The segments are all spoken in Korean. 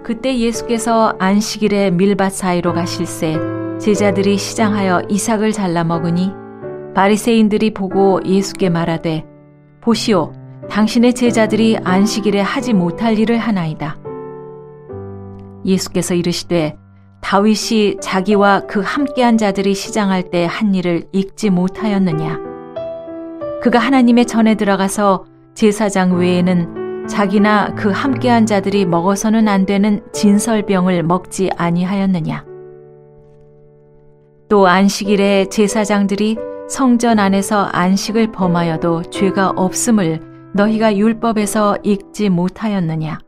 그때 예수께서 안식일에 밀밭 사이로 가실새 제자들이 시장하여 이삭을 잘라 먹으니 바리새인들이 보고 예수께 말하되 보시오, 당신의 제자들이 안식일에 하지 못할 일을 하나이다. 예수께서 이르시되 다윗이 자기와 그 함께한 자들이 시장할 때 한 일을 읽지 못하였느냐. 그가 하나님의 전에 들어가서 제사장 외에는 자기나 그 함께한 자들이 먹어서는 안 되는 진설병을 먹지 아니하였느냐. 또 안식일에 제사장들이 성전 안에서 안식을 범하여도 죄가 없음을 너희가 율법에서 읽지 못하였느냐.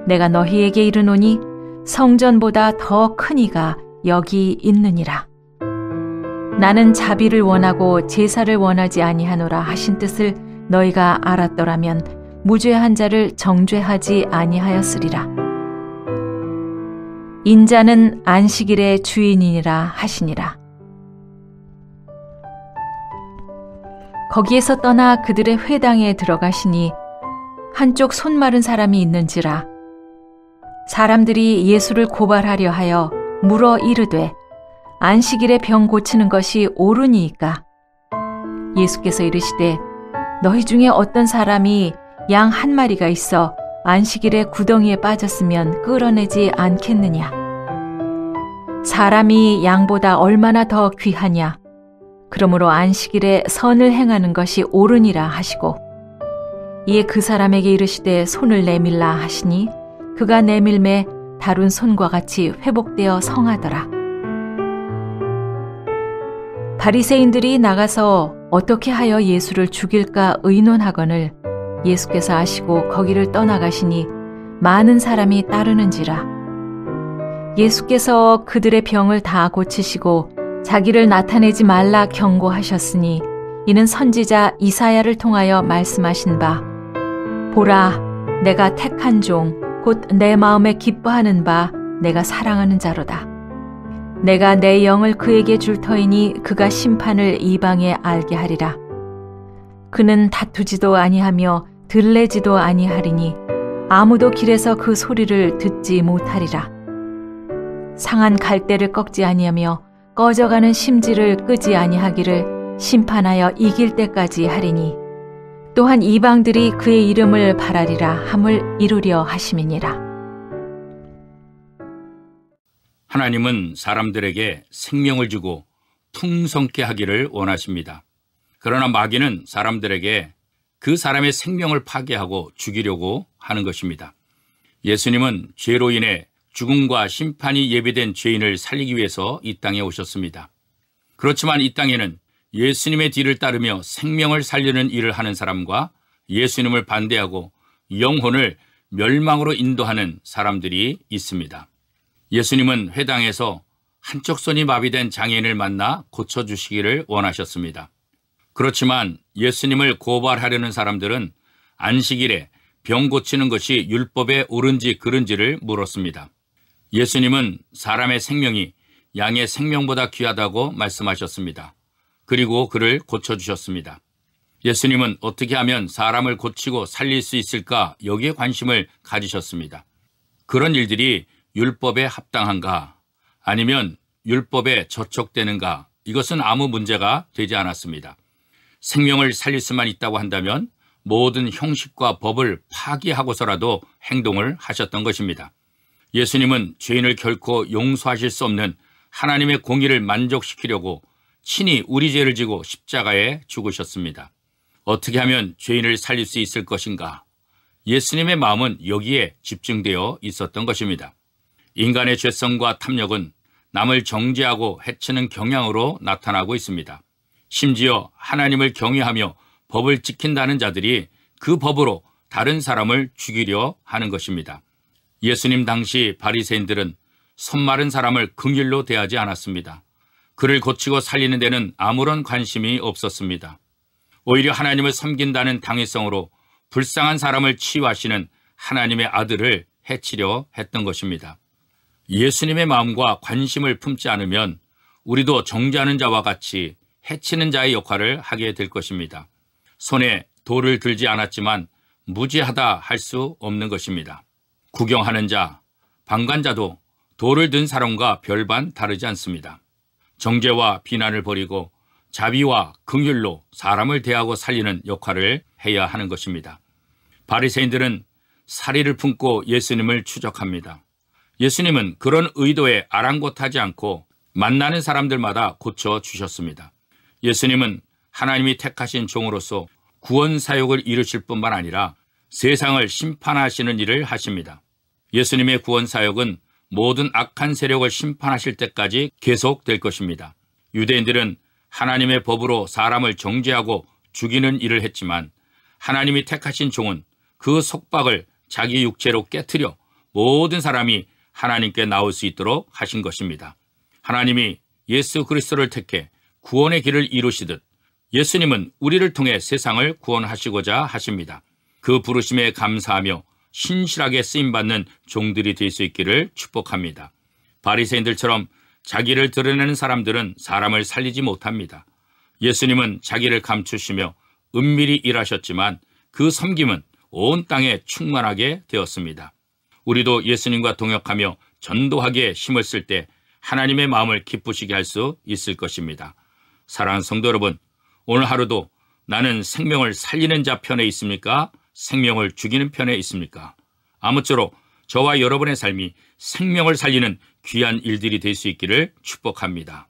내가 너희에게 이르노니 성전보다 더 큰 이가 여기 있느니라. 나는 자비를 원하고 제사를 원하지 아니하노라 하신 뜻을 너희가 알았더라면 무죄한 자를 정죄하지 아니하였으리라. 인자는 안식일의 주인이니라 하시니라. 거기에서 떠나 그들의 회당에 들어가시니 한쪽 손 마른 사람이 있는지라. 사람들이 예수를 고발하려 하여 물어 이르되 안식일에 병 고치는 것이 옳으니이까. 예수께서 이르시되 너희 중에 어떤 사람이 양 한 마리가 있어 안식일에 구덩이에 빠졌으면 끌어내지 않겠느냐. 사람이 양보다 얼마나 더 귀하냐. 그러므로 안식일에 선을 행하는 것이 옳으니라 하시고 이에 그 사람에게 이르시되 손을 내밀라 하시니 그가 내밀매 다룬 손과 같이 회복되어 성하더라. 바리새인들이 나가서 어떻게 하여 예수를 죽일까 의논하거늘 예수께서 아시고 거기를 떠나가시니 많은 사람이 따르는지라. 예수께서 그들의 병을 다 고치시고 자기를 나타내지 말라 경고하셨으니 이는 선지자 이사야를 통하여 말씀하신 바 보라, 내가 택한 종 곧 내 마음에 기뻐하는 바 내가 사랑하는 자로다. 내가 내 영을 그에게 줄 터이니 그가 심판을 이방에 알게 하리라. 그는 다투지도 아니하며 들레지도 아니하리니 아무도 길에서 그 소리를 듣지 못하리라. 상한 갈대를 꺾지 아니하며 꺼져가는 심지를 끄지 아니하기를 심판하여 이길 때까지 하리니 또한 이방들이 그의 이름을 바라리라 함을 이루려 하심이니라. 하나님은 사람들에게 생명을 주고 풍성케 하기를 원하십니다. 그러나 마귀는 사람들에게 그 사람의 생명을 파괴하고 죽이려고 하는 것입니다. 예수님은 죄로 인해 죽음과 심판이 예비된 죄인을 살리기 위해서 이 땅에 오셨습니다. 그렇지만 이 땅에는 예수님의 뒤를 따르며 생명을 살리는 일을 하는 사람과 예수님을 반대하고 영혼을 멸망으로 인도하는 사람들이 있습니다. 예수님은 회당에서 한쪽 손이 마비된 장애인을 만나 고쳐주시기를 원하셨습니다. 그렇지만 예수님을 고발하려는 사람들은 안식일에 병 고치는 것이 율법에 옳은지 그른지를 물었습니다. 예수님은 사람의 생명이 양의 생명보다 귀하다고 말씀하셨습니다. 그리고 그를 고쳐주셨습니다. 예수님은 어떻게 하면 사람을 고치고 살릴 수 있을까 여기에 관심을 가지셨습니다. 그런 일들이 율법에 합당한가 아니면 율법에 저촉되는가 이것은 아무 문제가 되지 않았습니다. 생명을 살릴 수만 있다고 한다면 모든 형식과 법을 파기하고서라도 행동을 하셨던 것입니다. 예수님은 죄인을 결코 용서하실 수 없는 하나님의 공의를 만족시키려고 친히 우리 죄를 지고 십자가에 죽으셨습니다. 어떻게 하면 죄인을 살릴 수 있을 것인가? 예수님의 마음은 여기에 집중되어 있었던 것입니다. 인간의 죄성과 탐욕은 남을 정죄하고 해치는 경향으로 나타나고 있습니다. 심지어 하나님을 경외하며 법을 지킨다는 자들이 그 법으로 다른 사람을 죽이려 하는 것입니다. 예수님 당시 바리새인들은 손 마른 사람을 긍휼로 대하지 않았습니다. 그를 고치고 살리는 데는 아무런 관심이 없었습니다. 오히려 하나님을 섬긴다는 당위성으로 불쌍한 사람을 치유하시는 하나님의 아들을 해치려 했던 것입니다. 예수님의 마음과 관심을 품지 않으면 우리도 정죄하는 자와 같이 해치는 자의 역할을 하게 될 것입니다. 손에 돌을 들지 않았지만 무지하다 할 수 없는 것입니다. 구경하는 자, 방관자도 돌을 든 사람과 별반 다르지 않습니다. 정죄와 비난을 버리고 자비와 긍휼로 사람을 대하고 살리는 역할을 해야 하는 것입니다. 바리새인들은 사리를 품고 예수님을 추적합니다. 예수님은 그런 의도에 아랑곳하지 않고 만나는 사람들마다 고쳐주셨습니다. 예수님은 하나님이 택하신 종으로서 구원 사역을 이루실 뿐만 아니라 세상을 심판하시는 일을 하십니다. 예수님의 구원 사역은 모든 악한 세력을 심판하실 때까지 계속될 것입니다. 유대인들은 하나님의 법으로 사람을 정죄하고 죽이는 일을 했지만 하나님이 택하신 종은 그 속박을 자기 육체로 깨트려 모든 사람이 하나님께 나올 수 있도록 하신 것입니다. 하나님이 예수 그리스도를 택해 구원의 길을 이루시듯 예수님은 우리를 통해 세상을 구원하시고자 하십니다. 그 부르심에 감사하며 신실하게 쓰임받는 종들이 될 수 있기를 축복합니다. 바리새인들처럼 자기를 드러내는 사람들은 사람을 살리지 못합니다. 예수님은 자기를 감추시며 은밀히 일하셨지만 그 섬김은 온 땅에 충만하게 되었습니다. 우리도 예수님과 동역하며 전도하기에 힘을 쓸 때 하나님의 마음을 기쁘시게 할 수 있을 것입니다. 사랑하는 성도 여러분, 오늘 하루도 나는 생명을 살리는 자 편에 있습니까? 생명을 죽이는 편에 있습니까? 아무쪼록 저와 여러분의 삶이 생명을 살리는 귀한 일들이 될 수 있기를 축복합니다.